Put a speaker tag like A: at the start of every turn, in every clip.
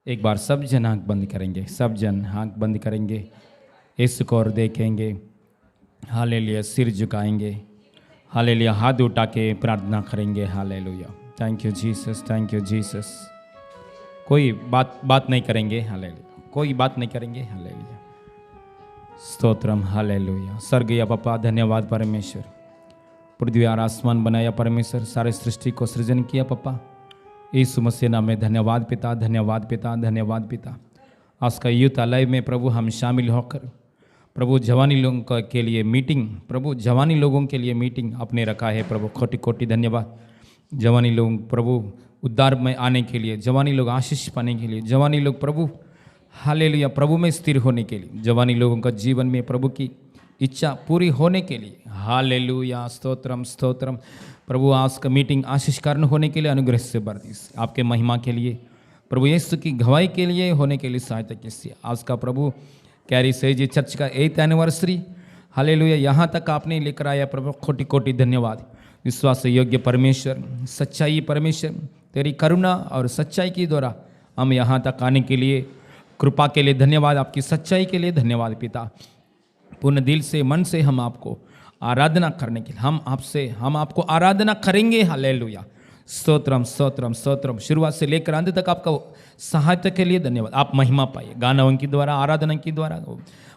A: एक बार सब जन आँख बंद करेंगे, सब जन आँख बंद करेंगे, यीशु को और देखेंगे। हालेलुया, सिर झुकाएंगे। हालेलुया, हाथ उठा के प्रार्थना करेंगे। Hallelujah, thank you Jesus, thank you Jesus. कोई बात नहीं करेंगे। हालेलुया, कोई बात नहीं करेंगे। हालेलुया, स्तोत्रम। हालेलुया, स्वर्गीय पापा धन्यवाद परमेश्वर। पृथ्वी और आसमान बनाया परमेश्वर, सारे सृष्टि को सृजन किया पापा। यीशु मसीह नाम में धन्यवाद पिता, धन्यवाद पिता, धन्यवाद पिता। आज का यूथ अलाइव में प्रभु हम शामिल होकर प्रभु जवानी लोगों के लिए मीटिंग, प्रभु जवानी लोगों के लिए मीटिंग आपने रखा है प्रभु। कोटि कोटि धन्यवाद। जवानी लोग प्रभु उद्धार में आने के लिए, जवानी लोग आशीष पाने के लिए, जवानी लोग प्रभु हालेलुया प्रभु में स्थिर होने के लिए, जवानी लोगों का जीवन में प्रभु की इच्छा पूरी होने के लिए। हालेलुया, स्तोत्रम स्तोत्रम। प्रभु आज का मीटिंग आशीष कारण होने के लिए अनुग्रह से भर दी, आपके महिमा के लिए प्रभु यीशु की गवाही के लिए होने के लिए सहायता कीजिए। आज का प्रभु कैरी सेजी चर्च का 8th एनिवर्सरी हालेलुया यहाँ तक आपने लेकर आया प्रभु। कोटि कोटि धन्यवाद। विश्वास योग्य परमेश्वर, सच्चाई परमेश्वर, तेरी करुणा और सच्चाई के द्वारा हम यहाँ तक आने के लिए कृपा के लिए धन्यवाद, आपकी सच्चाई के लिए धन्यवाद पिता। पूर्ण दिल से मन से हम आपको आराधना करने के लिए हम आपको आराधना करेंगे। हालेलुया, स्तोत्रम स्तोत्रम स्तोत्रम। शुरुआत से लेकर अंत तक आपका सहायता के लिए धन्यवाद। आप महिमा पाइए गानों की द्वारा, आराधना की द्वारा,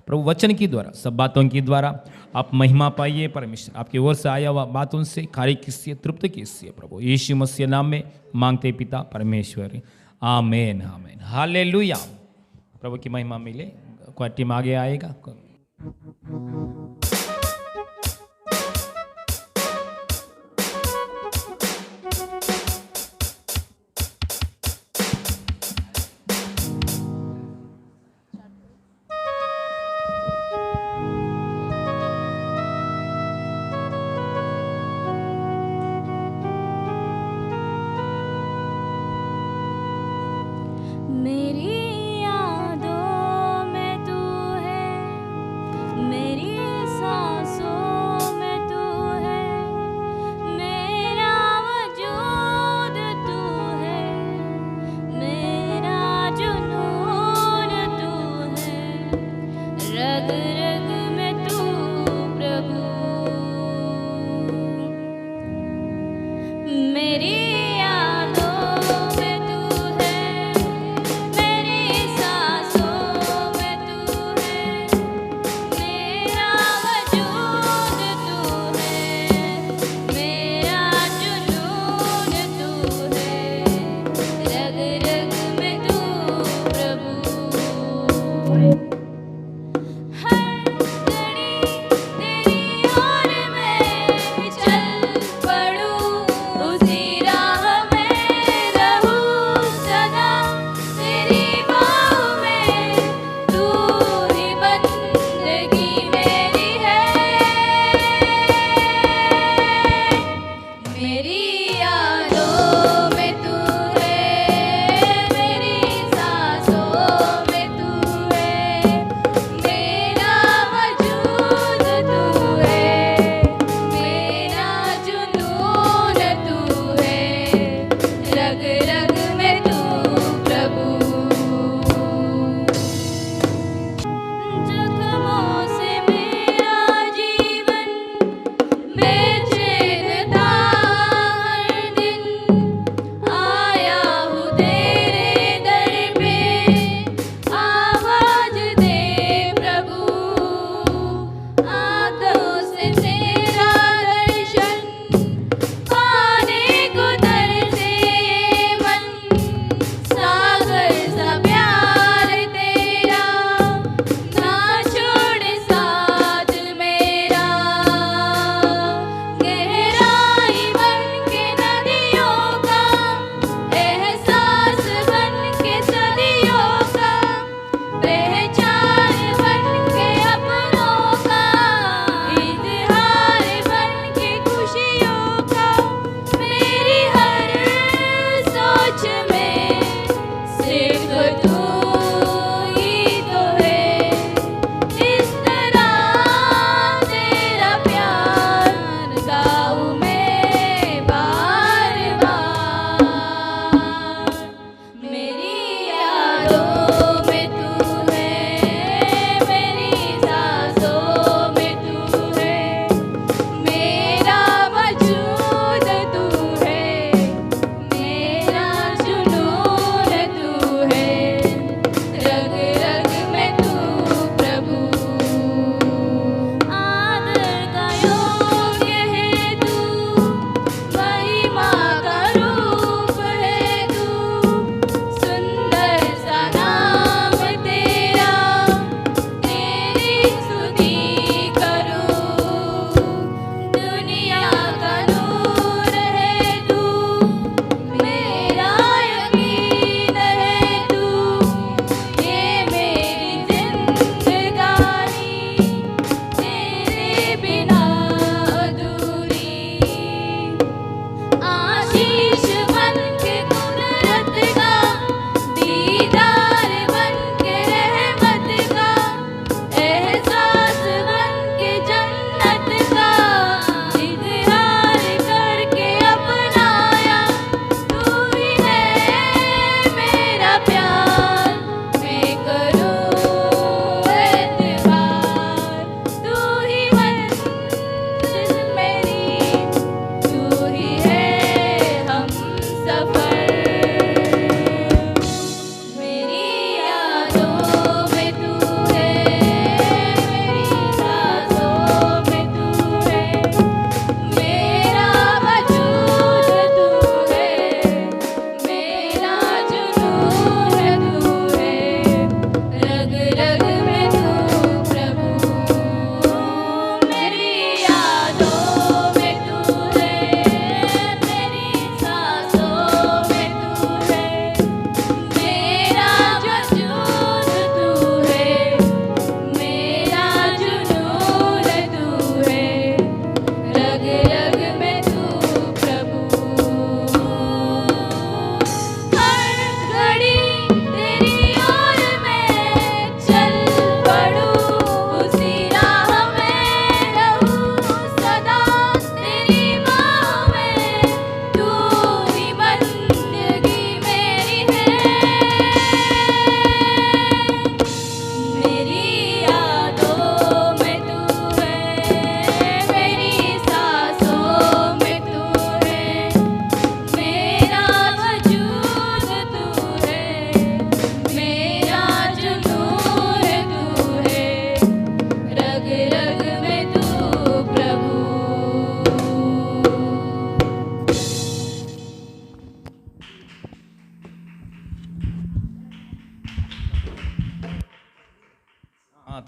A: प्रभु वचन की द्वारा, सब बातों की द्वारा आप महिमा पाइए परमेश्वर। आपकी ओर से आया हुआ बातों से कार्य कीजिए, तृप्त कीजिए प्रभु। यीशु मसीह नाम में मांगते पिता परमेश्वर, आमेन आमेन। हालेलुया, प्रभु की महिमा मिले। कोई टीम आगे आएगा।
B: मेरी यादों में तू है,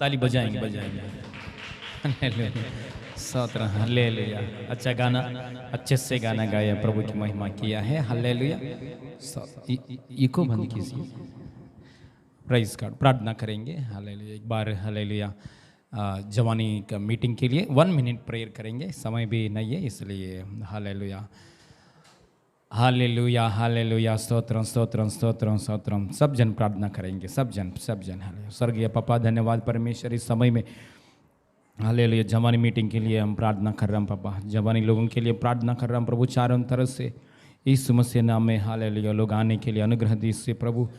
A: ताली बजाएंगे बजाएंगे। हालेलुया, स्तोत्र, हालेलुया। अच्छा गाना, अच्छे से गाना गाया, प्रभु की महिमा किया है। हालेलुया। इको बंद कीजिए। प्राइज कार्ड प्रार्थना करेंगे। हालेलुया एक बार। हालेलुया जवानी का मीटिंग के लिए 1 मिनट प्रेयर करेंगे, समय भी नहीं है इसलिए। Hallelujah hallelujah hallelujah, stotram stotram stotram stotram. सब जन प्रार्थना करेंगे, सब जन हालेलुया। स्वर्गीय पापा धन्यवाद परमेश्वर, इस समय में हालेलुया जवानी मीटिंग के लिए हम प्रार्थना कर रहे हैं पापा। जवानी लोगों के लिए प्रार्थना कर रहा हूँ प्रभु, चारों तरफ से इस मसीह नाम में हालेलुया लोग आने के लिए अनुग्रह दीजिए प्रभु।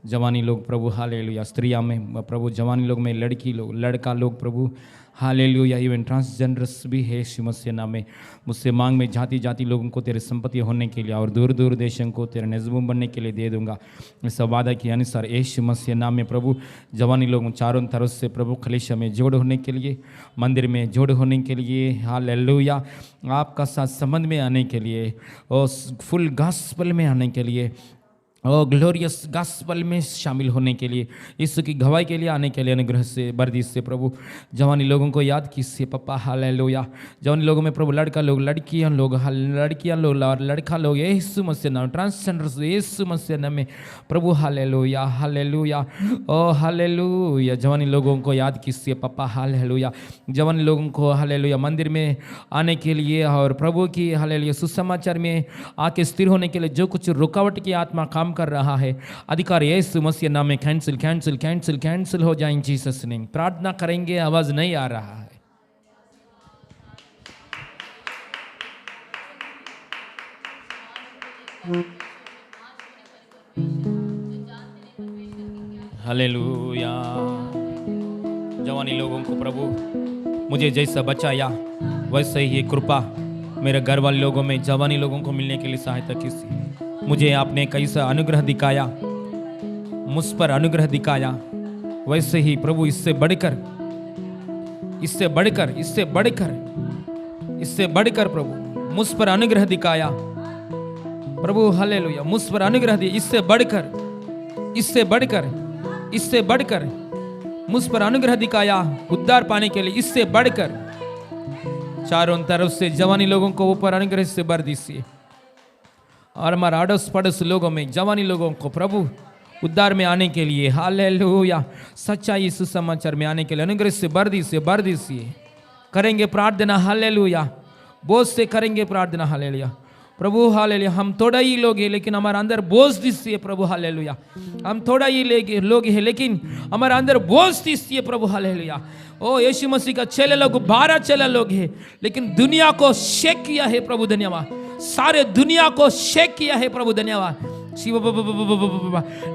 A: जवानी लोग प्रभु, हालेलुया स्त्रियाँ में प्रभु, जवानी लोग में लड़की लोग, लड़का लोग प्रभु, हालेलुया इवन ट्रांसजेंडर्स भी है यीशु मसीह नाम में। मुझसे मांग में जाति जाति लोगों को तेरे संपत्ति होने के लिए और दूर दूर देशों को तेरे नज़्बूम बनने के लिए दे दूंगा। इस वादा के अनुसार यीशु मसीह नाम में प्रभु, जवानी लोगों चारों तरफ से प्रभु कलीसिया में जोड़ होने के लिए, मंदिर में जोड़ होने के लिए, हालेलुया आपका साथ संबंध में आने के लिए और फुल गॉस्पेल में आने के लिए और ग्लोरियस गॉस्पेल में शामिल होने के लिए, यीशु की गवाही के लिए आने के लिए अनुग्रह से बरदी से प्रभु। जवानी लोगों को याद कीजिए पप्पा, हालेलुया। जवानी लोगों में प्रभु लड़का लोग, लड़कियां लोग, लड़कियां लोग और लड़का लोग, यीशु मसीह नाम, ट्रांसजेंडर्स यीशु मसीह नाम में प्रभु, हालेलुया हालेलुया ओ हालेलुया। जवानी लोगों को याद कीजिए पप्पा, हालेलुया। जवानी लोगों को हालेलुया मंदिर में आने के लिए और प्रभु की हालेलुया सुसमाचार में आके स्थिर होने के लिए जो कुछ रुकावट की आत्मा काम कर रहा है, अधिकार यीशु मसीह नाम में कैंसिल कैंसिल कैंसिल कैंसिल हो जाए जीसस नेम। प्रार्थना करेंगे, आवाज नहीं आ रहा है। हालेलुया। जवानी लोगों को प्रभु मुझे जैसा बचाया वैसे ही कृपा मेरे घर वाले लोगों में, जवानी लोगों को मिलने के लिए सहायता कीजिए। मुझे आपने कैसा अनुग्रह दिखाया, मुझ पर अनुग्रह दिखाया, वैसे ही प्रभु इससे बढ़कर इससे बढ़कर इससे बढ़कर इससे बढ़कर प्रभु मुझ पर अनुग्रह दिखाया प्रभु, हालेलुया। मुझ पर अनुग्रह दिया, इससे बढ़कर इससे बढ़कर इससे बढ़कर मुझ पर अनुग्रह दिखाया उद्धार पाने के लिए, इससे बढ़कर चारों तरफ से जवानी लोगों को ऊपर अनुग्रह से भर दीजिए और हमारे अड़ोस पड़ोस लोगों में जवानी लोगों को प्रभु उद्धार में आने के लिए, हालेलुया सच्चाई सुसमाचार में आने के लिए अनुग्रह से भर दीजिए। करेंगे प्रार्थना, हालेलुया बोझ से करेंगे प्रार्थना, हालेलुया प्रभु, हालेलुया। हम थोड़ा ही लोग हैं लेकिन हमारे अंदर बोझ दीजिए प्रभु, हालेलुया। हम थोड़ा ही लोग हैं लेकिन हमारे अंदर बोझ दीजिए प्रभु, हालेलुया। ओ यीशु मसीह का चेले लोग 12 चेले लोग हैं लेकिन दुनिया को शेक किया है प्रभु, धन्यवाद। सारे दुनिया को शेक किया है प्रभु, धन्यवाद।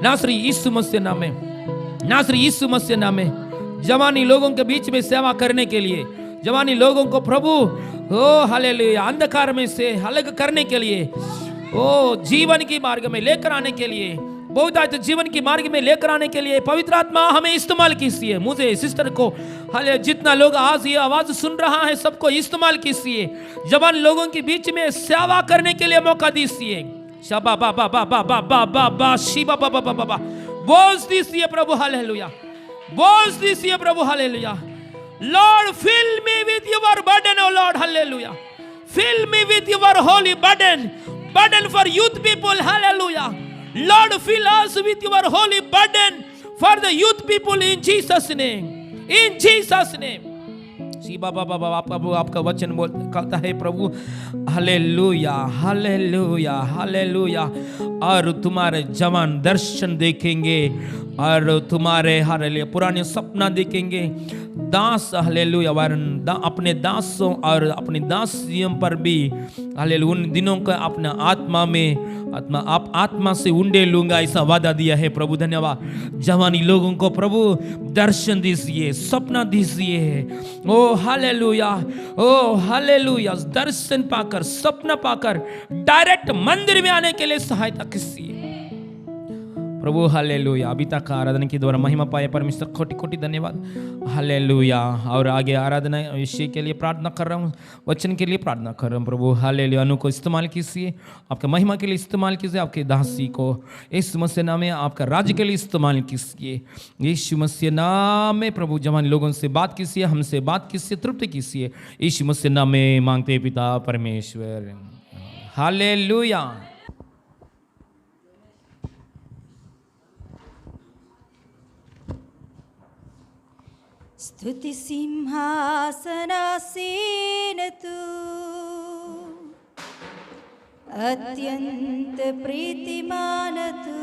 A: नासरी यीशु मसीह नाम में, नासरी यीशु मसीह नाम में जवानी लोगों के बीच में सेवा करने के लिए, जवानी लोगों को प्रभु ओ हालेलुया अंधकार में से अलग करने के लिए, ओ जीवन की मार्ग में लेकर आने के लिए, बहुत जीवन की मार्ग में लेकर आने के लिए पवित्र आत्मा हमें इस्तेमाल कीजिए। मुझे सिस्टर को, हाले जितना लोग आज ये आवाज सुन रहा है सबको इस्तेमाल कीजिए। जवान लोगों के बीच में सेवा करने के लिए मौका दीजिए। शबा बा बा बा बा बा बा बा बा शिबा बा बा बा बा बा बोल दीजिए प्रभु, हालेलुया बोल दीजिए प्रभु, hallelujah. Lord, fill me with your burden, oh Lord, hallelujah. Fill me with your holy burden, burden for youth people, hallelujah. Lord, fill us with your holy burden for the youth people in Jesus name, in Jesus name. सी बाबा बाबा आपका वचन बोल कहता है प्रभु, hallelujah hallelujah hallelujah. और तुम्हारे जवान दर्शन देखेंगे और तुम्हारे हालेलुया पुराने सपना देखेंगे। दास हालेलुया अपने दासों और अपनी दासियों पर भी हालेलुया उन दिनों का अपना आत्मा में आत्मा से उंडे लूंगा, ऐसा वादा दिया है प्रभु, धन्यवाद। जवानी लोगों को प्रभु दर्शन दीजिए, सपना दीजिए। ओ हालेलुया, ओ हालेलुया। दर्शन पाकर, सपना पाकर डायरेक्ट मंदिर में आने के लिए सहायता कीजिए प्रभु हालेलुया। अभी तक आराधना के द्वारा महिमा पाए परमेश्वर, कोटि कोटि धन्यवाद। हालेलुया। और आगे आराधना विषय के लिए प्रार्थना कर रहा हूँ, वचन के लिए प्रार्थना कर रहा हूँ। प्रभु हालेलुया, अनु को इस्तेमाल कीजिए, आपके महिमा के लिए इस्तेमाल कीजिए, आपके दासी को यीशु मसीह नाम में आपका राज्य के लिए इस्तेमाल कीजिए। यीशु मसीह नाम में प्रभु जवान लोगों से बात कीजिए, हमसे बात कीजिए, तृप्ति कीजिए। यीशु मसीह नाम में मांगते पिता परमेश्वर, हालेलुया।
B: स्तुति सिंहासनासीन तू, अत्यंत प्रीतिमान तू।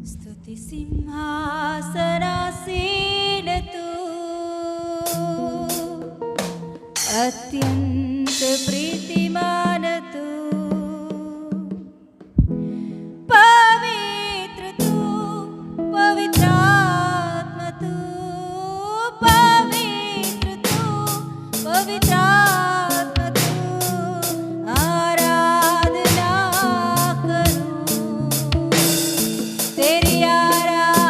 B: स्तुति सिंहासनासीन तू, अत्यंत प्रीतिमान तू। पवित्र तू, पवित्रात्मा तू, पवित्र तू, पवित्रात्मा तू। आराधना करूं, तेरी आराधना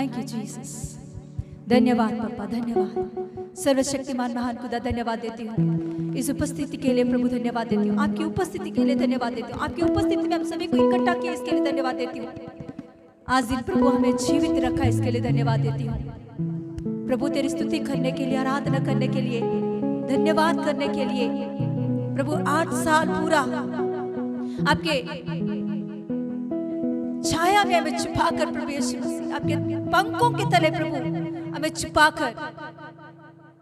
B: थैंक यू जीसस। धन्यवाद पापा, धन्यवाद। सर्वशक्तिमान महान खुदा धन्यवाद देती हूँ इस उपस्थिति के लिए प्रभु, धन्यवाद देती हूँ आपकी उपस्थिति के लिए, धन्यवाद देती हूँ आपकी उपस्थिति में हम सभी को इकट्ठा किया इसके लिए धन्यवाद देती हूँ। आज दिन प्रभु हमें जीवित रखा इसके लिए धन्यवाद देती हूँ प्रभु। तेरी स्तुति करने के लिए, आराधना करने के लिए, धन्यवाद करने के लिए प्रभु 8 साल पूरा आपके छाया में हमें छुपाकर प्रभु यीशु मसीह, आपके पंखों के तले प्रभु हमें छुपाकर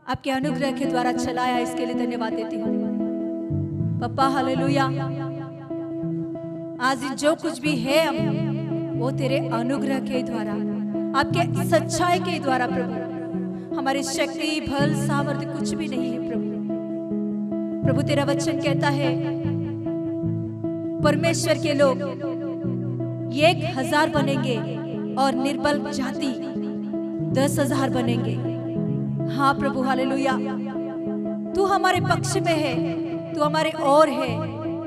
B: आपके अनुग्रह के द्वारा चलाया, इसके लिए धन्यवाद देती हूँ पापा। हालेलुया। आज जो कुछ भी है हम वो तेरे अनुग्रह के द्वारा, आपके सच्चाई के द्वारा प्रभु। हमारी शक्ति, बल, सामर्थ्य कुछ भी नहीं है प्रभु। प्रभु तेरा वचन कहता है परमेश्वर के लोग 1000 बनेंगे और निर्बल जाति 10,000 बनेंगे। हाँ प्रभु, हालेलुया। तू हमारे पक्ष में है, तू हमारे ओर है,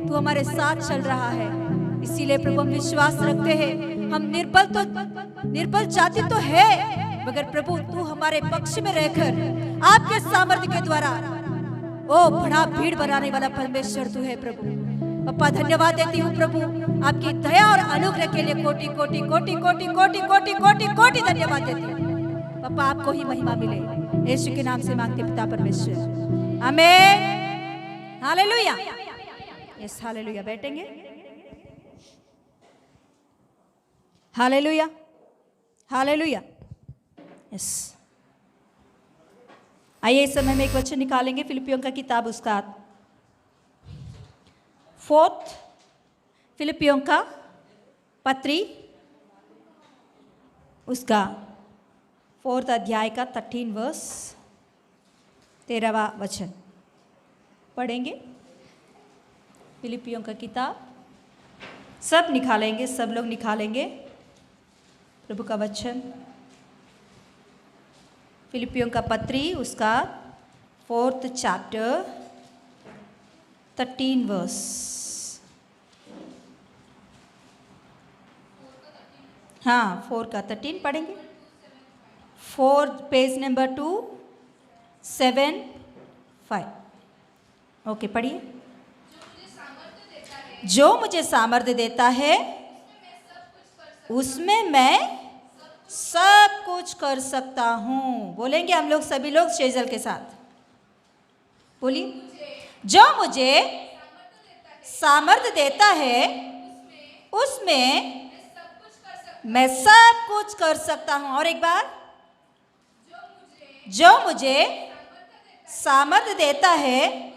B: तू हमारे साथ चल रहा है। इसीलिए प्रभु हम विश्वास रखते हैं। हम निर्बल जाति तो है, मगर प्रभु तू हमारे पक्ष में रहकर आपके सामर्थ्य के द्वारा ओ बड़ा भीड़ बनाने वाला परमेश्वर तू है प्रभु। पापा धन्यवाद देती हूँ प्रभु आपकी दया और अनुग्रह के लिए कोटि कोटि कोटि कोटि कोटि कोटि कोटि कोटि धन्यवाद देती हूँ पापा। आपको ही महिमा मिले, यीशु के नाम से मांगते पिता परमेश्वर, आमीन। हालेलुया। Yes hallelujah. बैठेंगे। Hallelujah, hallelujah. यस, आइए इस समय में एक वचन निकालेंगे फिलिपियों का किताब उसका 4 फिलिपियों का पत्री उसका 4 अध्याय का 13 वर्स 13वां वचन पढ़ेंगे। फिलिपियों का किताब सब निकालेंगे, सब लोग निकालेंगे प्रभु का वचन। फिलिपियों का पत्री उसका 4th चैप्टर 13 वर्स। हाँ 4 का 13 पढ़ेंगे। 4 पेज नंबर 275। ओके पढ़िए। जो मुझे सामर्थ्य देता है उसमें मैं सब कुछ कर सकता हूँ। बोलेंगे हम लोग, सभी लोग शेजल के साथ बोलिए। जो मुझे सामर्थ्य देता है उसमें मैं सब कुछ कर सकता हूँ। और एक बार, जो मुझे सामर्थ्य देता है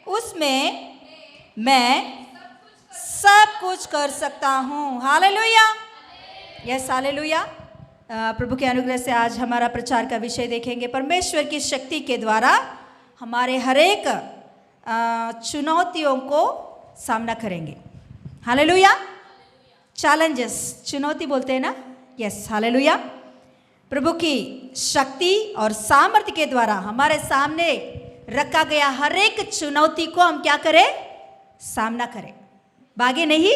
B: उसमें मैं सब कुछ कर सकता हूँ। हालेलुया। Yes hallelujah. प्रभु के अनुग्रह से आज हमारा प्रचार का विषय देखेंगे, परमेश्वर की शक्ति के द्वारा हमारे हर एक चुनौतियों को सामना करेंगे। हालेलुया। चैलेंजेस, चुनौती बोलते हैं ना। Yes hallelujah. प्रभु की शक्ति और सामर्थ्य के द्वारा हमारे सामने रखा गया हर एक चुनौती को हम क्या करें? सामना करें। भागे नहीं,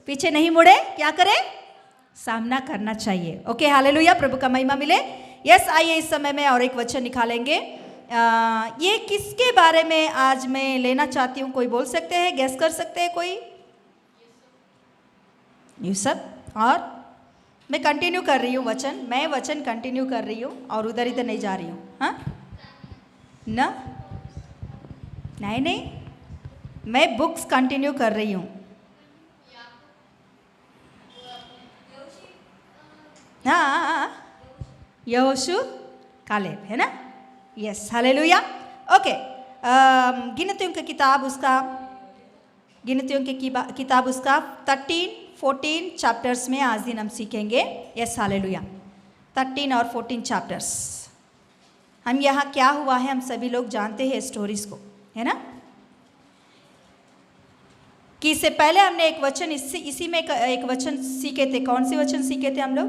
B: पीछे नहीं मुड़े, क्या करें? सामना करना चाहिए। Okay hallelujah. प्रभु का महिमा मिले। यस, आइए इस समय में और एक वचन निकालेंगे। ये किसके बारे में आज मैं लेना चाहती हूँ? कोई बोल सकते हैं, गैस कर सकते हैं कोई? यूसुफ। और मैं कंटिन्यू कर रही हूँ वचन, मैं वचन कंटिन्यू कर रही हूँ और उधर इधर नहीं जा रही हूँ। हाँ ना, नहीं, मैं बुक्स कंटिन्यू कर रही हूँ। हाँ, यहोशू कालेब है ना। Yes hallelujah. ओके, गिनतियों की किताब उसका 13-14 चैप्टर्स में आज दिन हम सीखेंगे। Yes hallelujah. 13 और 14 चैप्टर्स। हम यहाँ क्या हुआ है हम सभी लोग जानते हैं स्टोरीज को, है ना। कि इससे पहले हमने एक वचन इसी में एक वचन सीखे थे। कौन से वचन सीखे थे हम लोग?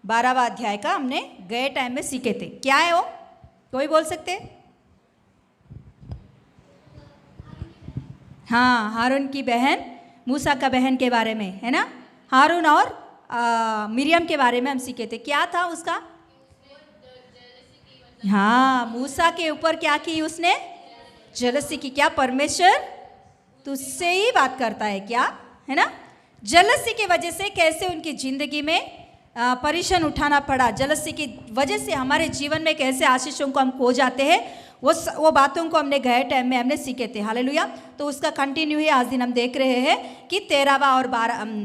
B: 12वां अध्याय का हमने गए टाइम में सीखे थे। क्या है वो? कोई बोल सकते? हाँ, हारून की बहन, मूसा का बहन के बारे में, है ना। हारून और मिरियम के बारे में हम सीखे थे। क्या था उसका? हाँ, मूसा के ऊपर क्या की उसने? जलसी की। क्या परमेश्वर तुझसे ही बात करता है क्या, है ना? जलसी की वजह से कैसे उनकी जिंदगी में परेशान उठाना पड़ा, जलसी की वजह से हमारे जीवन में कैसे आशीषों को हम खो जाते हैं, वो बातों को हमने गए टाइम में हमने सीखे थे। हालेलुया। तो उसका कंटिन्यू ही आज दिन हम देख रहे हैं कि 13वां और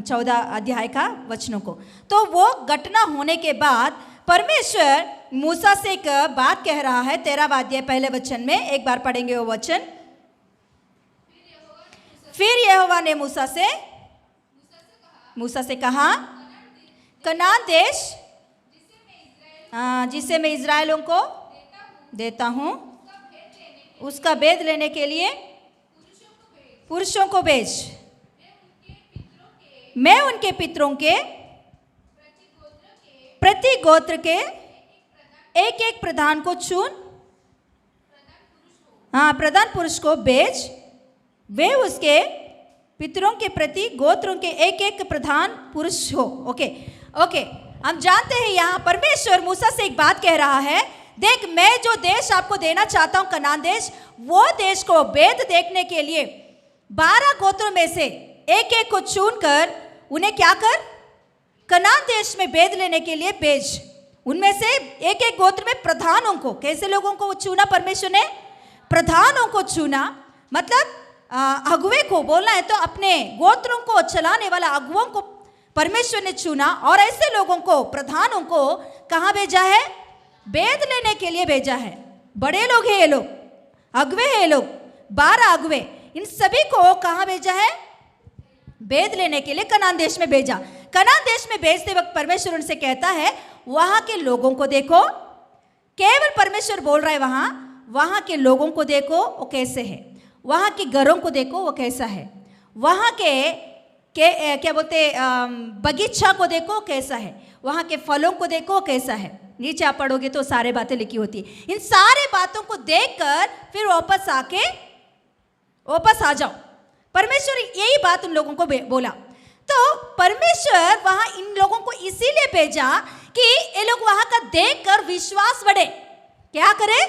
B: 14 अध्याय का वचनों को। तो वो घटना होने के बाद परमेश्वर मूसा से एक बात कह रहा है। 13वां अध्याय पहले वचन में एक बार पढ़ेंगे वो वचन। फिर यहोवा ने मूसा से कहा, कनान देश जिसे मैं इज़राइलों को देता हूँ, उसका भेद लेने के लिए पुरुषों को भेज। मैं उनके पितरों के प्रति गोत्र के एक एक प्रधान को चुन, प्रधान पुरुष को भेज। वे उसके पितरों के प्रति गोत्रों के एक एक प्रधान पुरुष हो। ओके, हम जानते हैं यहाँ परमेश्वर मूसा से एक बात कह रहा है, देख मैं जो देश आपको देना चाहता हूँ कनान देश, वो देश को भेद देखने के लिए 12 गोत्रों में से एक एक को चुनकर उन्हें क्या कर, कनान देश में भेद लेने के लिए भेज। उनमें से एक एक गोत्र में प्रधानों को, कैसे लोगों को चुना परमेश्वर ने? प्रधानों को चुना, मतलब अगुवे को बोलना है तो अपने गोत्रों को चलाने वाला अगुओं को परमेश्वर ने चुना और ऐसे लोगों को, प्रधानों को कहाँ भेजा है? भेद लेने के लिए भेजा है। बड़े लोग हैं ये लोग, अगुवे हैं ये लोग, 12 अगुवे, इन सभी को कहाँ भेजा है? भेद लेने के लिए कनान देश में भेजा। कनान देश में भेजते वक्त परमेश्वर उनसे कहता है, वहां के लोगों को देखो। केवल परमेश्वर बोल रहा है वहां के लोगों को देखो वो कैसे है, वहां के घरों को देखो वो कैसा है, वहां के क्या बोलते बगीचा को देखो कैसा है, वहां के फलों को देखो कैसा है। नीचे आप पढ़ोगे तो सारे बातें लिखी होती है। इन सारे बातों को देखकर फिर वापस आ जाओ। परमेश्वर यही बात उन लोगों को बोला। तो परमेश्वर वहां इन लोगों को इसीलिए भेजा कि ये लोग वहां का देखकर विश्वास बढ़े। क्या करे?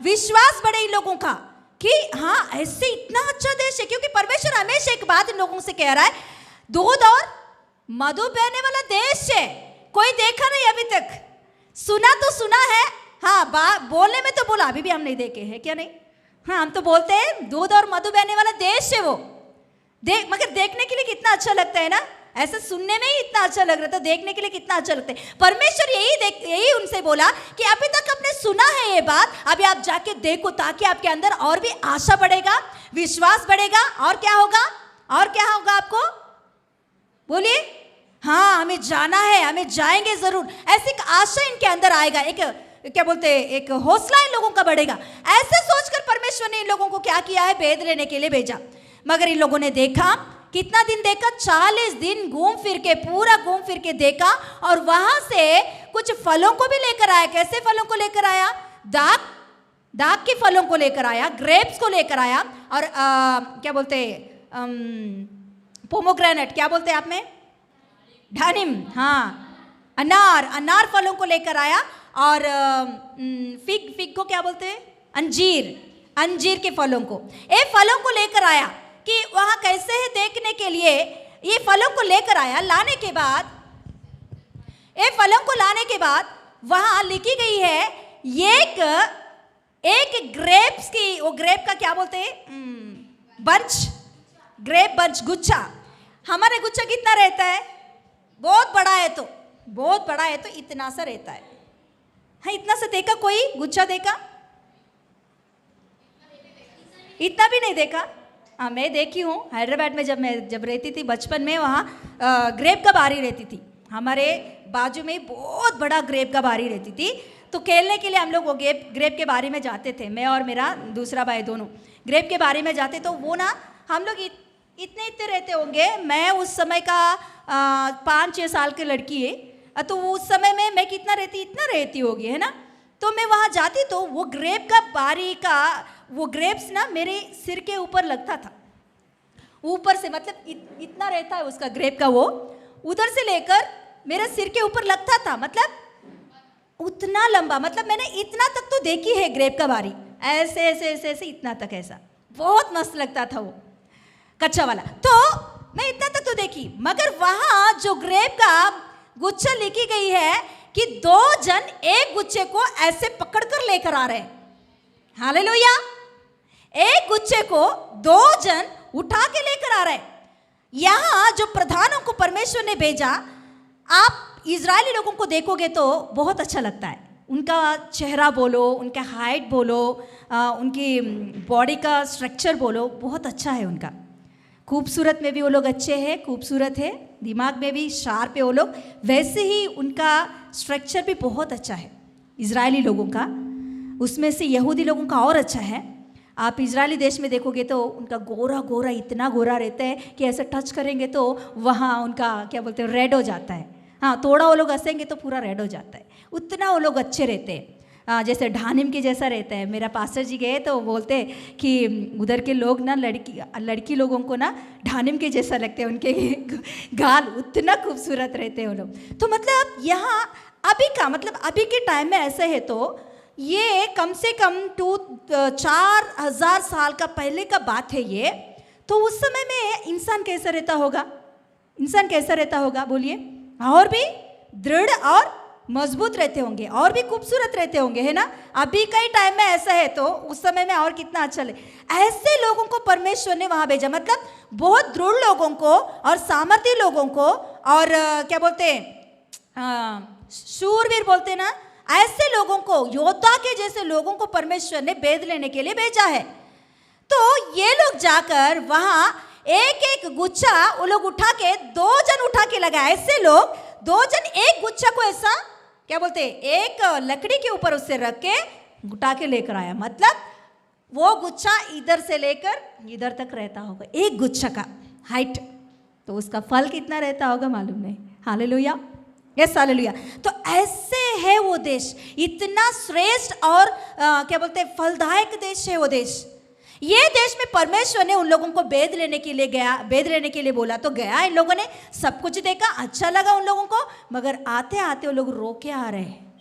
B: विश्वास बढ़े इन लोगों का कि हाँ ऐसे इतना अच्छा देश है। क्योंकि परमेश्वर हमेशा एक बात इन लोगों से कह रहा है, दूध और मधु बहने वाला देश है। कोई देखा नहीं अभी तक, सुना तो सुना है, हाँ बोलने में तो बोला, अभी भी हम नहीं देखे हैं क्या? नहीं, हाँ हम तो बोलते हैं दूध और मधु बहने वाला देश है वो, मगर देखने के लिए कितना अच्छा लगता है ना। ऐसा सुनने में ही इतना अच्छा लग रहा था, देखने के लिए कितना अच्छा लगता है। परमेश्वर यही उनसे बोला कि अभी तक आपने सुना है ये बात, अभी आप जाके देखो ताकि आपके अंदर और भी आशा बढ़ेगा, विश्वास बढ़ेगा। और क्या होगा? आपको बोलिए। हाँ, हमें जाना है, हमें जाएंगे जरूर, ऐसी एक आशा इनके अंदर आएगा, एक क्या बोलते हैं, एक हौसला इन लोगों का बढ़ेगा। ऐसे सोचकर परमेश्वर ने इन लोगों को क्या किया है? भेद लेने के लिए भेजा। मगर इन लोगों ने देखा, कितना दिन देखा? 40 दिन पूरा घूम फिर के देखा और वहां से कुछ फलों को भी लेकर आया। कैसे फलों को लेकर आया? दाग के फलों को लेकर आया, ग्रेप्स को लेकर आया, और क्या बोलते पोमोग्रेनेट, क्या बोलते हैं आप में? डानिम, हाँ, अनार फलों को लेकर आया, और फिग को क्या बोलते हैं? अंजीर के फलों को, ये फलों को लेकर आया कि वहाँ कैसे है देखने के लिए। ये फलों को लेकर आया, लाने के बाद वहाँ लिखी गई है एक ग्रेप्स की, वो ग्रेप का क्या बोलते हैं? ग्रेप बंच, गुच्छा। हमारे गुच्छा कितना रहता है? बहुत बड़ा है तो इतना सा रहता है। हाँ, इतना सा देखा कोई गुच्छा? देखा? इतना भी नहीं देखा। हाँ, मैं देखी हूँ हैदराबाद में, जब रहती थी बचपन में, वहाँ ग्रेप का बारी रहती थी। हमारे बाजू में बहुत बड़ा ग्रेप का बारी रहती थी। तो खेलने के लिए हम लोग वो ग्रेप के बारी में जाते थे, मैं और मेरा दूसरा भाई दोनों ग्रेप के बारी में जाते। तो वो ना हम लोग इतने रहते होंगे। मैं उस समय का 5-6 साल की लड़की है, तो उस समय में मैं कितना रहती? इतना रहती होगी, है ना। तो मैं वहाँ जाती तो वो ग्रेप का बारी का वो ग्रेप्स ना मेरे सिर के ऊपर लगता था, ऊपर से, मतलब इतना रहता है उसका ग्रेप का वो उधर से लेकर मेरे सिर के ऊपर लगता था, मतलब उतना लंबा, मतलब मैंने इतना तक तो देखी है ग्रेप का बारी, ऐसे ऐसे ऐसे ऐसे इतना तक, ऐसा बहुत मस्त लगता था वो कच्चा वाला, तो मैं इतना तक तो देखी। मगर वहां जो ग्रेप का गुच्छा लिखी गई है कि 2 जन एक गुच्छे को ऐसे पकड़कर लेकर आ रहे हैं। हालेलुया। एक गुच्छे को 2 जन उठा के लेकर आ रहे हैं। यहां जो प्रधानों को परमेश्वर ने भेजा, आप इजरायली लोगों को देखोगे तो बहुत अच्छा लगता है। उनका चेहरा बोलो, उनका हाइट बोलो, उनकी बॉडी का स्ट्रक्चर बोलो, बहुत अच्छा है उनका। खूबसूरत में भी वो लोग अच्छे हैं, खूबसूरत है, दिमाग में भी शार्प है वो लोग, वैसे ही उनका स्ट्रक्चर भी बहुत अच्छा है इजरायली लोगों का। उसमें से यहूदी लोगों का और अच्छा है। आप इजरायली देश में देखोगे तो उनका गोरा गोरा, इतना गोरा रहता है कि ऐसे टच करेंगे तो वहाँ उनका क्या बोलते हैं, रेड हो जाता है। हाँ, थोड़ा वो लोग हंसेंगे तो पूरा रेड हो जाता है, उतना वो लोग अच्छे रहते हैं। जैसे ढानिम के जैसा रहता है। मेरा पास्टर जी गए तो बोलते कि उधर के लोग ना लड़की लोगों को ना ढानिम के जैसा लगते हैं, उनके गाल उतना खूबसूरत रहते हैं वो लोग। तो मतलब यहाँ अभी का मतलब अभी के टाइम में ऐसे है, तो ये कम से कम 4000 साल का पहले का बात है ये। तो उस समय में इंसान कैसा रहता होगा, इंसान कैसा रहता होगा बोलिए? और भी दृढ़ और मजबूत रहते होंगे, और भी खूबसूरत रहते होंगे, है ना। अभी कई टाइम में ऐसा है तो उस समय में और कितना अच्छा लगे। ऐसे लोगों को परमेश्वर ने वहां भेजा, मतलब बहुत दृढ़ लोगों को और सामर्थ्य लोगों को, और क्या बोलते हैं, शूरवीर बोलते ना, ऐसे लोगों को, योद्धा के जैसे लोगों को परमेश्वर ने भेद लेने के लिए भेजा है। तो ये लोग जाकर वहां एक एक गुच्छा वो लोग उठा के 2 जन उठा के लगाए। ऐसे लोग 2 जन एक गुच्छा को ऐसा क्या बोलते हैं, एक लकड़ी के ऊपर उससे रख के उठा के लेकर आया। मतलब वो गुच्छा इधर से लेकर इधर तक रहता होगा, एक गुच्छा का हाइट, तो उसका फल कितना रहता होगा मालूम नहीं। Hallelujah, yes hallelujah. तो ऐसे है वो देश, इतना श्रेष्ठ और क्या बोलते हैं, फलदायक देश है वो देश। ये देश में परमेश्वर ने उन लोगों को भेद लेने के लिए गया, भेद लेने के लिए बोला तो गया। इन लोगों ने सब कुछ देखा, अच्छा लगा उन लोगों को, मगर आते आते वो लोग रो के आ रहे हैं,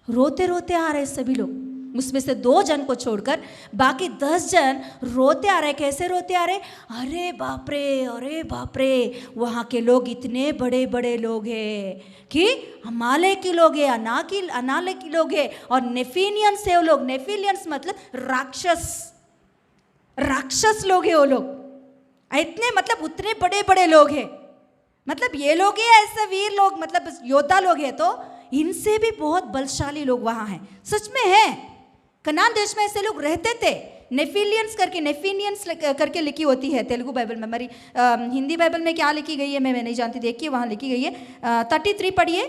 B: रोते रोते आ रहे हैं सभी लोग। उसमें से 2 जन को छोड़कर बाकी 10 जन रोते आ रहे। कैसे रोते आ रहे? अरे बाप रे, अरे बाप रे, वहाँ के लोग इतने बड़े बड़े लोग हैं कि अमाले के लोग हैं, अनाले के लोग हैं, और नेफिलियंस है वो लोग। नेफिलियंस मतलब राक्षस लोग हैं वो लोग, इतने मतलब उतने बड़े बड़े लोग हैं। मतलब ये लोग ही ऐसे वीर लोग, मतलब योद्धा लोग हैं, तो इनसे भी बहुत बलशाली लोग वहाँ हैं। सच में है, कनान देश में ऐसे लोग रहते थे। नेफिलियंस करके लिखी होती है तेलुगु बाइबल में। हमारी हिंदी बाइबल में क्या लिखी गई है मैं नहीं जानती, देखिए वहाँ लिखी गई है। 33 पढ़िए,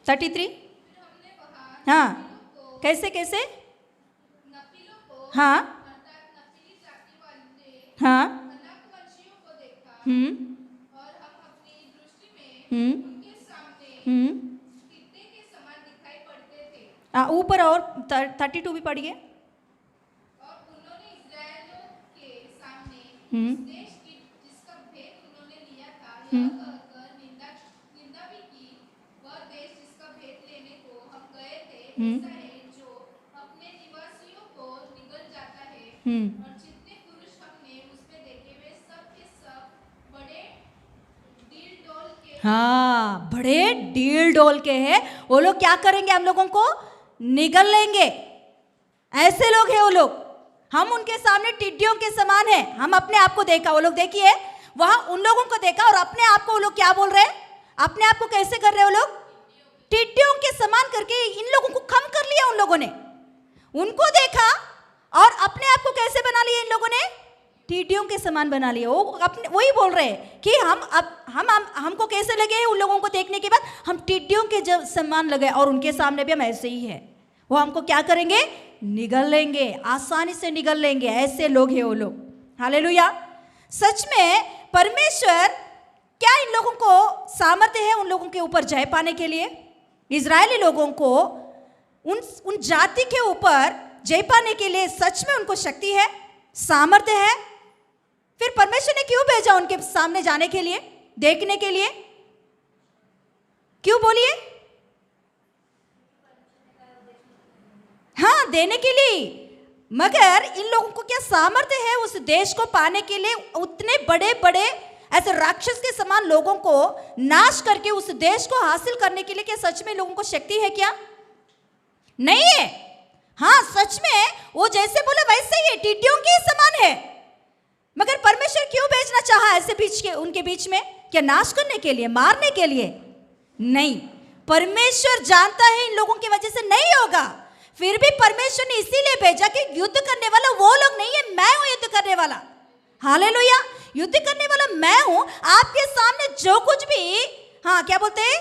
B: 33। हाँ, कैसे कैसे? हाँ हाँ, ऊपर और 32 भी पढ़िए।
C: और उन्होंने इस्राएलियों के सामने उस देश की जिसका भेद उन्होंने लिया था यह कहकर निंदा भी की, वह देश जिसका भेद लेने को हम गए थे ऐसा है जो अपने निवासियों को निगल जाता है, और जितने पुरुष हमने उसमें देखे वे सब के सब बड़े डील डोल के।
B: हाँ, बड़े डील डोल के हैं वो लोग। क्या करेंगे? हम लोगों को निगल लेंगे। ऐसे लोग हैं वो लोग, हम उनके सामने टिड्डियों के समान हैं। हम अपने आप को देखा, वो लोग देखिए वहां उन लोगों को देखा, और अपने आप को वो लोग क्या बोल रहे हैं? अपने आप को कैसे कर रहे हैं वो लोग? टिड्डियों के समान करके इन लोगों को कम कर लिया उन लोगों ने। उनको देखा और अपने आप को कैसे बना लिया इन लोगों ने? टिड्डियों के समान बना लिया। वो अपने वही बोल रहे हैं कि हमको कैसे लगे उन लोगों को देखने के बाद? हम टिड्डियों के जब समान लगे, और उनके सामने भी हम ऐसे ही है। वो हमको क्या करेंगे? निगल लेंगे, आसानी से निगल लेंगे। ऐसे लोग हैं वो लोग। हालेलुया। सच में परमेश्वर क्या इन लोगों को सामर्थ्य है उन लोगों के ऊपर जय पाने के लिए? इजरायली लोगों को उन जाति के ऊपर जय पाने के लिए सच में उनको शक्ति है, सामर्थ्य है? फिर परमेश्वर ने क्यों भेजा उनके सामने जाने के लिए, देखने के लिए? क्यों बोलिए? हाँ, देने के लिए। मगर इन लोगों को क्या सामर्थ्य है उस देश को पाने के लिए? उतने बड़े बड़े ऐसे राक्षस के समान लोगों को नाश करके उस देश को हासिल करने के लिए क्या सच में लोगों को शक्ति है क्या? नहीं है। हाँ, सच में वो जैसे बोला वैसे ही है, टिड्डियों के समान है। मगर परमेश्वर क्यों भेजना चाहा ऐसे बीच के उनके बीच में? क्या नाश करने के लिए, मारने के लिए? नहीं, परमेश्वर जानता है इन लोगों की वजह से नहीं होगा। फिर भी परमेश्वर ने इसीलिए भेजा कि युद्ध करने वाला वो लोग नहीं है, मैं हूं युद्ध करने वाला। हालेलुया, युद्ध करने वाला मैं हूं। आपके सामने जो कुछ भी, हाँ क्या बोलते हैं,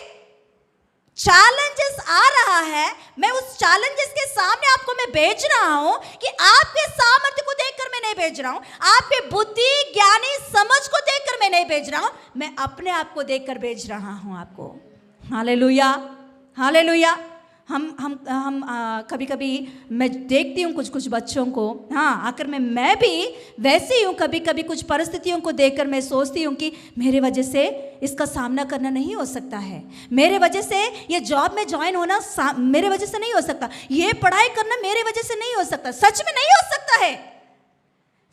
B: चैलेंजेस आ रहा है, मैं उस चैलेंजेस के सामने आपको मैं भेज रहा हूं कि आपके सामर्थ्य को देखकर मैं नहीं भेज रहा हूं, आपके बुद्धि ज्ञानी समझ को देखकर मैं नहीं भेज रहा हूं, मैं अपने आप को देखकर भेज रहा हूं आपको। Hallelujah, hallelujah. हम कभी कभी मैं देखती हूँ कुछ बच्चों को, हाँ आकर मैं भी वैसे ही हूँ। कभी कभी कुछ परिस्थितियों को देखकर मैं सोचती हूँ कि मेरे वजह से इसका सामना करना नहीं हो सकता है, मेरे वजह से ये जॉब में ज्वाइन होना मेरे वजह से नहीं हो सकता, ये पढ़ाई करना मेरे वजह से नहीं हो सकता। सच में नहीं हो सकता है।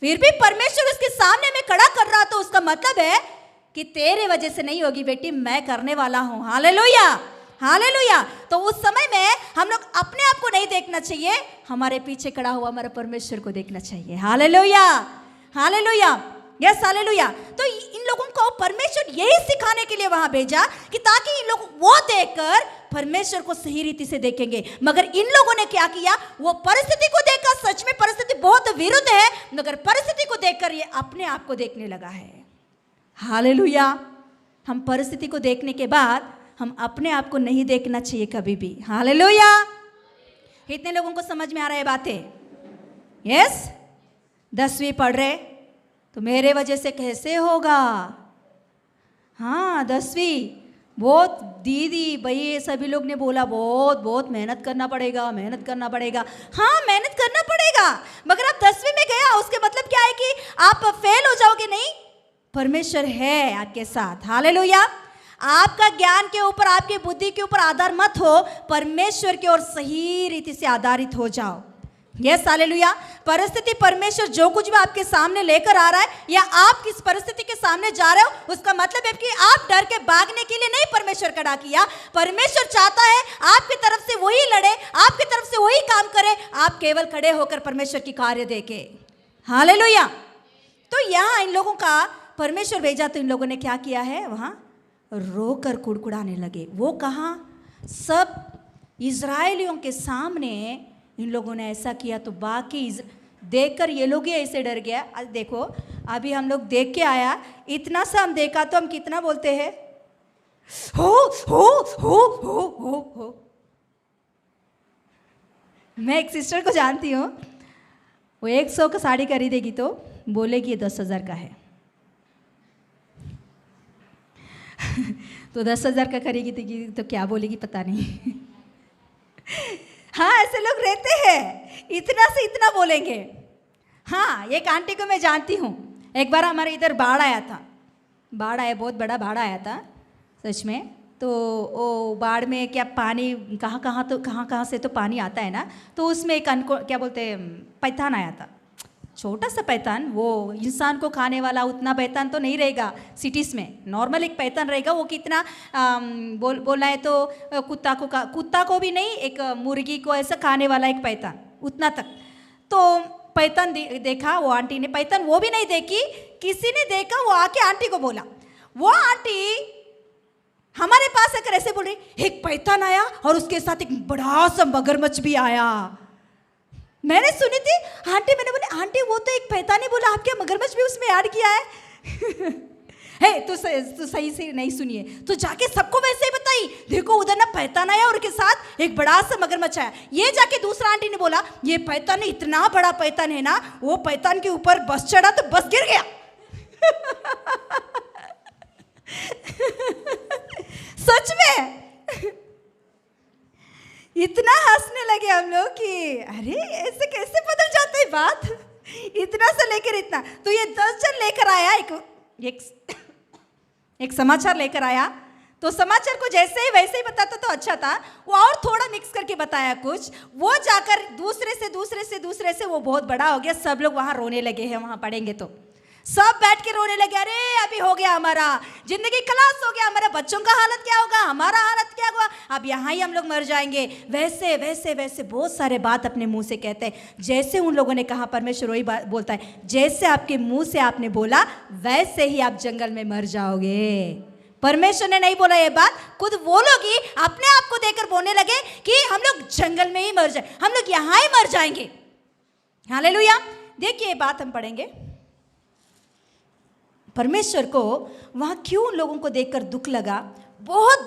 B: फिर भी परमेश्वर उसके सामने में खड़ा कर रहा, तो उसका मतलब है कि तेरे वजह से नहीं होगी बेटी, मैं करने वाला हूँ। Hallelujah, hallelujah. तो उस समय में हम लोग अपने आप को नहीं देखना चाहिए, हमारे पीछे खड़ा हुआ हमारे परमेश्वर को देखना चाहिए। Hallelujah, hallelujah, yes hallelujah. तो इन लोगों को परमेश्वर यही सिखाने के लिए वहां भेजा कि ताकि इन लोग वो देखकर परमेश्वर को सही रीति से देखेंगे। मगर इन लोगों ने क्या किया, वो परिस्थिति को देखकर, सच में परिस्थिति बहुत विरुद्ध है, मगर परिस्थिति को देखकर ये अपने आप को देखने लगा है। हालेलुया। हम परिस्थिति को देखने के बाद हम अपने आप को नहीं देखना चाहिए कभी भी। हालेलुया। कितने लोगों को समझ में आ रहा है बातें? यस। 10वीं पढ़ रहे तो मेरे वजह से कैसे होगा? हाँ 10वीं, बहुत दीदी भई सभी लोग ने बोला बहुत बहुत मेहनत करना पड़ेगा, मेहनत करना पड़ेगा। हाँ मेहनत करना पड़ेगा, मगर आप 10वीं में गया उसके मतलब क्या है कि आप फेल हो जाओगे? नहीं, परमेश्वर है आपके साथ। हालेलुया। आपका ज्ञान के ऊपर, आपकी बुद्धि के ऊपर आधार मत हो, परमेश्वर की ओर सही रीति से आधारित हो जाओ। Yes hallelujah. परिस्थिति परमेश्वर जो कुछ भी आपके सामने लेकर आ रहा है, या आप किस परिस्थिति के सामने जा रहे हो, उसका मतलब है कि आप डर के भागने के लिए नहीं परमेश्वर खड़ा किया। परमेश्वर चाहता है आपकी तरफ से वही लड़े, आपकी तरफ से वही काम करे, आप केवल खड़े होकर परमेश्वर की कार्य देखे। हालेलुया। तो यहाँ इन लोगों का परमेश्वर भेजा, तो इन लोगों ने क्या किया है, वहाँ रोकर कुड़कुड़ाने लगे। वो कहाँ, सब इजराइलियों के सामने इन लोगों ने ऐसा किया, तो बाकी देखकर ये लोग ही ऐसे डर गया। देखो अभी हम लोग देख के आया, इतना सा हम देखा तो हम कितना बोलते हैं, हो हो हो हो हो हो। मैं एक सिस्टर को जानती हूँ, वो 100 का साड़ी खरीदेगी तो बोलेगी ये 10,000 का है। तो 10,000 का खरीदेगी तो क्या बोलेगी पता नहीं। हाँ ऐसे लोग रहते हैं, इतना से इतना बोलेंगे। हाँ एक आंटी को मैं जानती हूँ, एक बार हमारे इधर बाढ़ आया था, बाढ़ आया, बहुत बड़ा बाढ़ आया था सच में। तो वो बाढ़ में क्या पानी कहाँ से तो पानी आता है ना, तो उसमें एक क्या बोलते हैं, पैथान आया था, छोटा सा पैथान। वो इंसान को खाने वाला उतना पैथान तो नहीं रहेगा सिटीज़ में, नॉर्मल एक पैथान रहेगा। वो कितना बोलना है तो कुत्ता को भी नहीं, एक मुर्गी को ऐसा खाने वाला एक पैथान, उतना तक। तो पैथान देखा वो आंटी ने, पैथान वो भी नहीं देखी, किसी ने देखा, वो आके आंटी को बोला। वो आंटी हमारे पास आकर ऐसे बोल रही, एक पैथान आया और उसके साथ एक बड़ा सा मगरमच्छ भी आया। मैंने सुनी थी आंटी, मैंने बोले आंटी वो तो एक पैथान ही बोला, आप क्या मगरमच्छ भी उसमें ऐड किया है? हे तू सही से नहीं सुनिए, तो जाके सबको वैसे ही बताई, देखो उधर ना पैथान आया और उसके साथ एक बड़ा सा मगरमच्छ आया। ये जाके दूसरा आंटी ने बोला, ये पैथान इतना बड़ा पैथान है ना, वो पैथान के ऊपर बस चढ़ा तो बस गिर गया। सच में इतना हंसने लगे हम लोग कि अरे ऐसे कैसे बदल जाता है बात। इतना से लेकर इतना, तो ये 10 जन लेकर आया एक समाचार लेकर आया, तो समाचार को जैसे ही वैसे ही बताता तो अच्छा था, वो और थोड़ा मिक्स करके बताया कुछ, वो जाकर दूसरे से वो बहुत बड़ा हो गया। सब लोग वहाँ रोने लगे हैं, वहाँ पढ़ेंगे तो सब बैठ के रोने लगे, अरे अभी हो गया हमारा जिंदगी खलास हो गया, हमारे बच्चों का हालत क्या होगा, हमारा हालत क्या होगा, अब यहाँ ही हम लोग मर जाएंगे। वैसे वैसे वैसे बहुत सारे बात अपने मुंह से कहते हैं। जैसे उन लोगों ने कहा, परमेश्वर वही बात बोलता है, जैसे आपके मुंह से आपने बोला वैसे ही आप जंगल में मर जाओगे। परमेश्वर ने नहीं बोला ये बात, खुद वो लोग ही अपने आप को देकर बोलने लगे कि हम लोग जंगल में ही मर जाए, हम लोग यहाँ ही मर जाएंगे। हालेलुया। देखिए ये बात हम पढ़ेंगे, परमेश्वर को वहाँ क्यों लोगों को देखकर दुख लगा, बहुत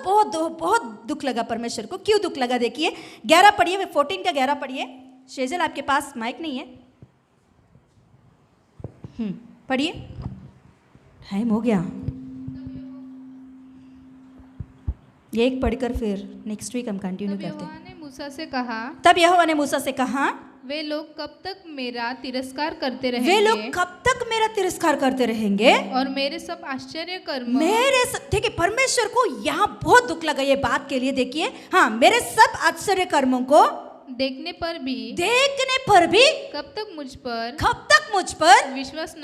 B: दुख लगा परमेश्वर को। क्यों दुख लगा देखिए, 11 पढ़िए, 14 का 11 पढ़िए। शेजल आपके पास माइक नहीं है, पढ़िए, टाइम हो गया। एक पढ़कर फिर नेक्स्ट वीक हम कंटिन्यू करते हैं। तब यहोवा ने मूसा से कहा,
C: वे लोग कब तक मेरा तिरस्कार करते रहेंगे,
B: वे लोग कब तक मेरा तिरस्कार करते रहेंगे,
C: और मेरे सब आश्चर्य कर्म,
B: देखिए परमेश्वर को यहाँ बहुत दुख लगा ये बात के लिए। देखिए, हाँ, मेरे सब आश्चर्य कर्मों को
C: देखने पर भी
B: कब तक मुझ पर विश्वास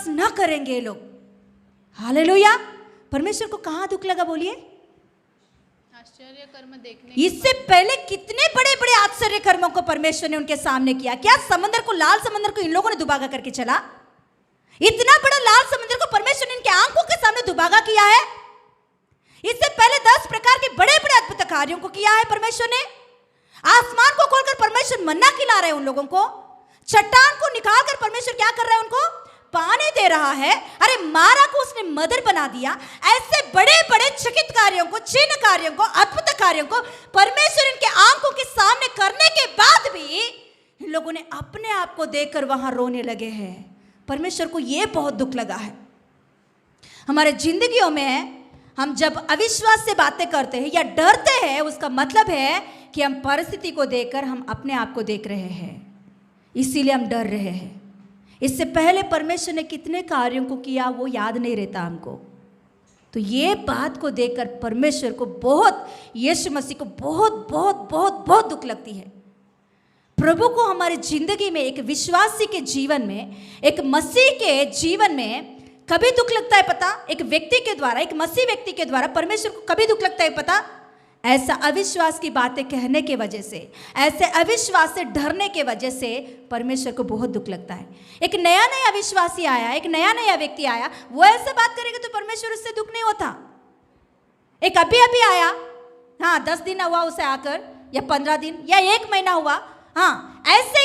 B: न करेंगे ये लोग। हालेलुया। परमेश्वर को कहाँ दुख लगा बोलिए?
C: आश्चर्य कर्म देखने।
B: इससे पहले कितने बड़े बड़े आश्चर्य कर्मों को परमेश्वर ने उनके सामने किया। क्या समंदर को, लाल समंदर को इन लोगों ने दुबागा करके चला? इतना बड़ा लाल समंदर को परमेश्वर ने इनके आंखों के सामने दुबागा किया है। इससे पहले 10 प्रकार के बड़े बड़े अद्भुत कार्यों को किया है परमेश्वर ने। आसमान को खोलकर परमेश्वर मन्ना खिला रहे हैं उन लोगों को। चट्टान को निकालकर परमेश्वर क्या कर रहा है? उनको पानी दे रहा है। अरे मारा को उसने मदर बना दिया। ऐसे बड़े बड़े चकित कार्यों को, चिन्ह कार्यों को, अद्भुत कार्यों को परमेश्वर इनके आंखों के सामने करने के बाद भी इन लोगों ने अपने आप को देखकर वहां रोने लगे हैं। परमेश्वर को यह बहुत दुख लगा है। हमारे जिंदगियों में हम जब अविश्वास से बातें करते हैं या डरते हैं, उसका मतलब है कि हम परिस्थिति को देखकर हम अपने आप को देख रहे हैं, इसीलिए हम डर रहे हैं। इससे पहले परमेश्वर ने कितने कार्यों को किया वो याद नहीं रहता हमको। तो ये बात को देखकर परमेश्वर को बहुत, यीशु मसीह को बहुत बहुत बहुत बहुत दुख लगती है। प्रभु को हमारी जिंदगी में, एक विश्वासी के जीवन में, एक मसीह के जीवन में कभी दुख लगता है पता? एक व्यक्ति के द्वारा, एक मसीह व्यक्ति के द्वारा परमेश्वर को कभी दुख लगता है पता? ऐसा अविश्वास की बातें कहने के वजह से, ऐसे अविश्वास से डरने के वजह से परमेश्वर को बहुत दुख लगता है। एक नया अविश्वासी आया, एक नया व्यक्ति आया, वो ऐसे बात करेगा तो परमेश्वर उससे दुख नहीं होता। एक अभी आया, हाँ 10 दिन हुआ उसे आकर, या 15 दिन या 1 महीना हुआ, हाँ ऐसे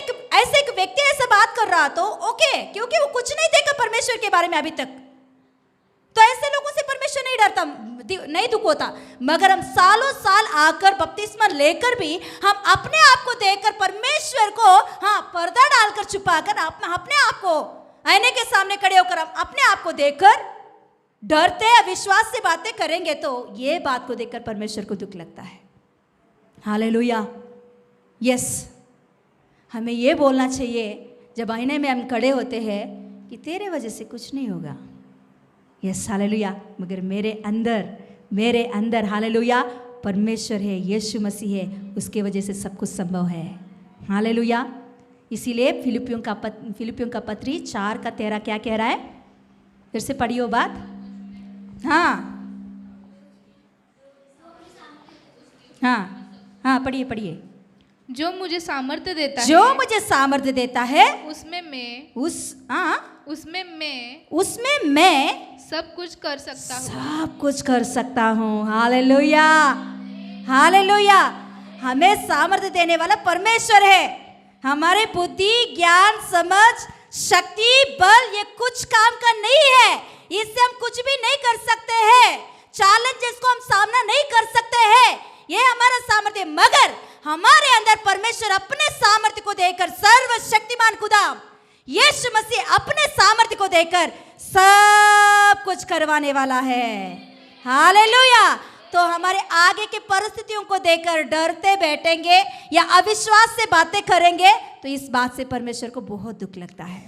B: एक व्यक्ति ऐसे बात कर रहा तो ओके, क्योंकि वो कुछ नहीं देखा परमेश्वर के बारे में अभी तक, तो ऐसे लोगों से परमेश्वर नहीं डरता, नहीं दुख होता। मगर हम सालों साल आकर बपतिस्मा लेकर भी हम अपने आप को देखकर परमेश्वर को, हाँ, पर्दा डालकर छुपाकर अपने आप को आईने के सामने खड़े होकर हम अपने आप को देखकर डरते, अविश्वास से बातें करेंगे तो ये बात को देखकर परमेश्वर को दुख लगता है। हालेलुया। यस, हमें ये बोलना चाहिए जब आईने में हम खड़े होते हैं कि तेरे वजह से कुछ नहीं होगा। Yes, hallelujah. मगर मेरे अंदर हालेलुया परमेश्वर है, यीशु मसीह है, उसके वजह से सब कुछ संभव है। हालेलुया। इसीलिए फिलिपियों का पत्री 4:13 क्या कह रहा है? फिर से पढ़ियो बात। हाँ, पढ़िए।
C: जो मुझे सामर्थ्य
B: देता है उसमें मैं
C: सब कुछ कर सकता हूँ।
B: हालेलुया। हमें सामर्थ्य देने वाला परमेश्वर है। हमारे बुद्धि, ज्ञान, समझ, शक्ति, बल ये कुछ काम का नहीं है। इससे हम कुछ भी नहीं कर सकते हैं। चैलेंजेस को हम सामना नहीं कर सकते हैं, ये हमारा सामर्थ्य। मगर हमारे अंदर परमेश्वर अपने सामर्थ्य को देकर, सर्वशक्तिमान खुदा यीशु मसीह अपने सामर्थ्य को देकर सब कुछ करवाने वाला है। हालेलुया। तो हमारे आगे की परिस्थितियों को देखकर डरते बैठेंगे या अविश्वास से बातें करेंगे तो इस बात से परमेश्वर को बहुत दुख लगता है।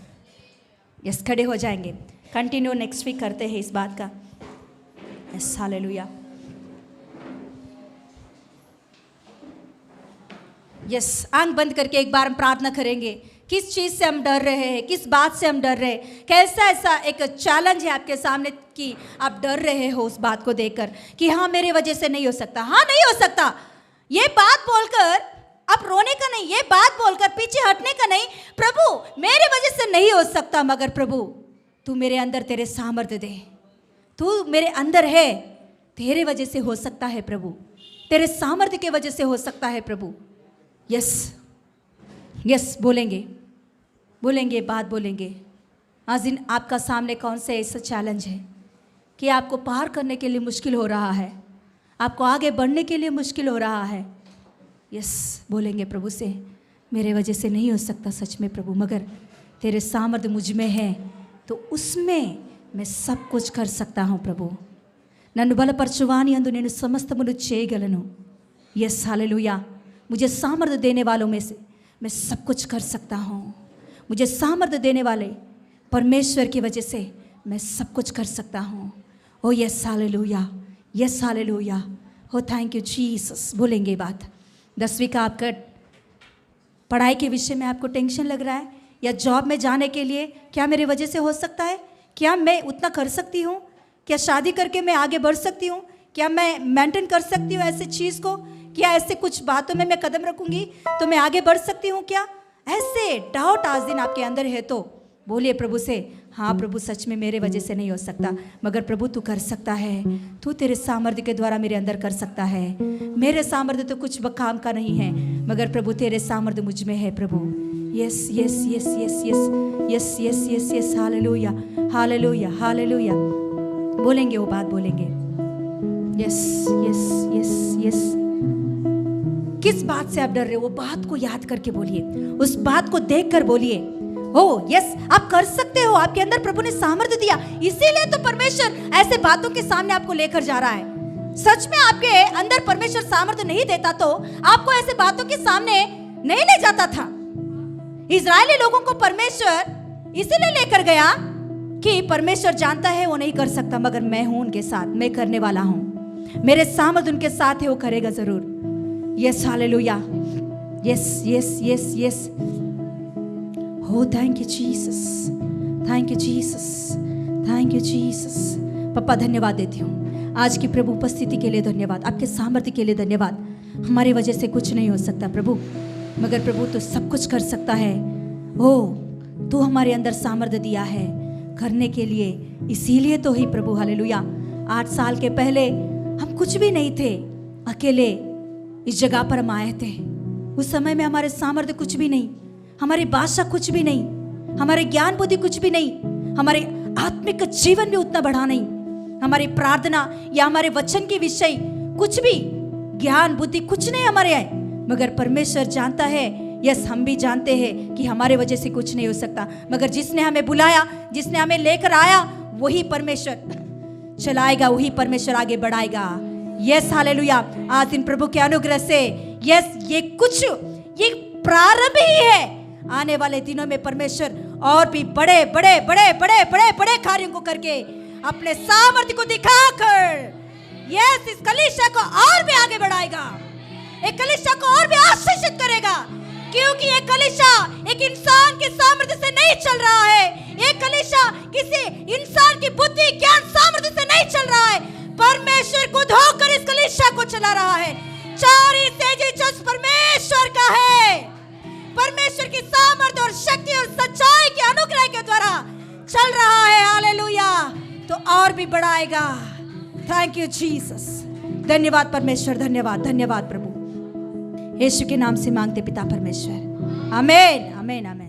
B: यस, खड़े हो जाएंगे, कंटिन्यू नेक्स्ट वीक करते हैं इस बात का। Yes, hallelujah. यस, आंख बंद करके एक बार हम प्रार्थना करेंगे। किस चीज़ से हम डर रहे हैं, किस बात से हम डर रहे हैं, कैसा ऐसा एक चैलेंज है आपके सामने कि आप डर रहे हो उस बात को देखकर कि हाँ मेरे वजह से नहीं हो सकता, हाँ नहीं हो सकता, ये बात बोलकर अब रोने का नहीं, ये बात बोलकर पीछे हटने का नहीं, प्रभु मेरे वजह से नहीं हो सकता, मगर प्रभु तू मेरे अंदर तेरे सामर्थ्य दे, तू मेरे अंदर है, तेरे वजह से हो सकता है प्रभु, तेरे सामर्थ्य के वजह से हो सकता है प्रभु। यस यस, बोलेंगे बोलेंगे, बात बोलेंगे। आज दिन आपका सामने कौन से ऐसा चैलेंज है कि आपको पार करने के लिए मुश्किल हो रहा है, आपको आगे बढ़ने के लिए मुश्किल हो रहा है। यस, बोलेंगे प्रभु से, मेरे वजह से नहीं हो सकता सच में प्रभु, मगर तेरे सामर्थ्य मुझ में है तो उसमें मैं सब कुछ कर सकता हूँ प्रभु। నన్ను బలపరచువాని అందు నేను సమస్తమును చేయగలను। Yes, hallelujah. मुझे सामर्थ्य देने वालों में से मैं सब कुछ कर सकता हूँ। मुझे सामर्थ्य देने वाले परमेश्वर की वजह से मैं सब कुछ कर सकता हूँ। ओ यस, हालेलुया, यस, हालेलुया। हो थैंक यू जीसस। बोलेंगे बात। 10वीं का आपका पढ़ाई के विषय में आपको टेंशन लग रहा है या जॉब में जाने के लिए, क्या मेरे वजह से हो सकता है, क्या मैं उतना कर सकती हूँ, क्या शादी करके मैं आगे बढ़ सकती हूँ, क्या मैं मेंटेन कर सकती हूँ ऐसे चीज़ को, क्या ऐसे कुछ बातों में मैं कदम रखूंगी तो मैं आगे बढ़ सकती हूँ क्या, ऐसे डाउट आज दिन आपके अंदर है तो बोलिए प्रभु से, हाँ प्रभु सच में मेरे वजह से नहीं हो सकता, मगर प्रभु तू कर सकता है, तू तेरे सामर्थ्य के द्वारा मेरे अंदर कर सकता है। मेरे सामर्थ्य तो कुछ काम का नहीं है, मगर प्रभु तेरे सामर्थ्य मुझ में है प्रभु। Yes yes yes yes yes yes yes yes yes, hallelujah, hallelujah, hallelujah. बोलेंगे वो बात, बोलेंगे। Yes yes yes yes. किस बात से आप डर रहे हो वो बात को याद करके बोलिए, उस बात को देखकर बोलिए। हो यस, आप कर सकते हो, आपके अंदर प्रभु ने सामर्थ्य दिया, इसीलिए तो परमेश्वर ऐसे बातों के सामने आपको लेकर जा रहा है। सच में आपके अंदर परमेश्वर सामर्थ्य नहीं देता तो आपको ऐसे बातों के सामने नहीं ले जाता था। इजरायली लोगों को परमेश्वर इसीलिए लेकर गया कि परमेश्वर जानता है वो नहीं कर सकता, मगर मैं हूं उनके साथ, मैं करने वाला हूं, मेरे सामर्थ्य उनके साथ है, वो करेगा जरूर। Yes, hallelujah, yes yes yes yes. हो thank you Jesus, thank you Jesus, thank you Jesus. पापा धन्यवाद देती हूँ आज की प्रभु उपस्थिति के लिए, धन्यवाद आपके सामर्थ्य के लिए, धन्यवाद। हमारी वजह से कुछ नहीं हो सकता प्रभु, मगर प्रभु तो सब कुछ कर सकता है। हो तू हमारे अंदर सामर्थ्य दिया है करने के लिए, इसीलिए तो ही प्रभु, हालेलुया। 8 साल के पहले हम कुछ भी नहीं थे, अकेले इस जगह पर हम आए थे। उस समय में हमारे सामर्थ्य कुछ भी नहीं, हमारी भाषा कुछ भी नहीं, हमारे ज्ञान बुद्धि कुछ भी नहीं, हमारे आत्मिक जीवन भी उतना बढ़ा नहीं, हमारी प्रार्थना या हमारे वचन के विषय कुछ भी ज्ञान बुद्धि कुछ नहीं हमारे आए, मगर परमेश्वर जानता है। यस, हम भी जानते हैं कि हमारे वजह से कुछ नहीं हो सकता, मगर जिसने हमें बुलाया, जिसने हमें लेकर आया, वही परमेश्वर चलाएगा, वही परमेश्वर आगे बढ़ाएगा। Yes, hallelujah. आज दिन प्रभु के अनुग्रह से यस, ये प्रारंभ ही है। आने वाले दिनों में परमेश्वर और भी बड़े बड़े बड़े बड़े बड़े बड़े कार्यों को करके अपने सामर्थ्य को दिखाकर यस, इस कलीसिया को और भी आगे बढ़ाएगा, एक कलीसिया को और भी आशीषित करेगा, क्योंकि ये कलीसिया एक इंसान के सामर्थ्य से नहीं चल रहा है, ये कलीसिया किसी इंसान की बुद्धि ज्ञान सामर्थ्य से नहीं चल रहा है, परमेश्वर खुद होकर इस कलीसिया को चला रहा है। चारी तेजी चर्च परमेश्वर का है, परमेश्वर की सामर्थ्य और शक्ति और सच्चाई के अनुग्रह के द्वारा चल रहा है। हालेलुया। तो और भी बढ़ाएगा। Thank you Jesus. धन्यवाद परमेश्वर, धन्यवाद, धन्यवाद प्रभु। यीशु के नाम से मांगते पिता परमेश्वर, आमीन, आमीन, आमीन।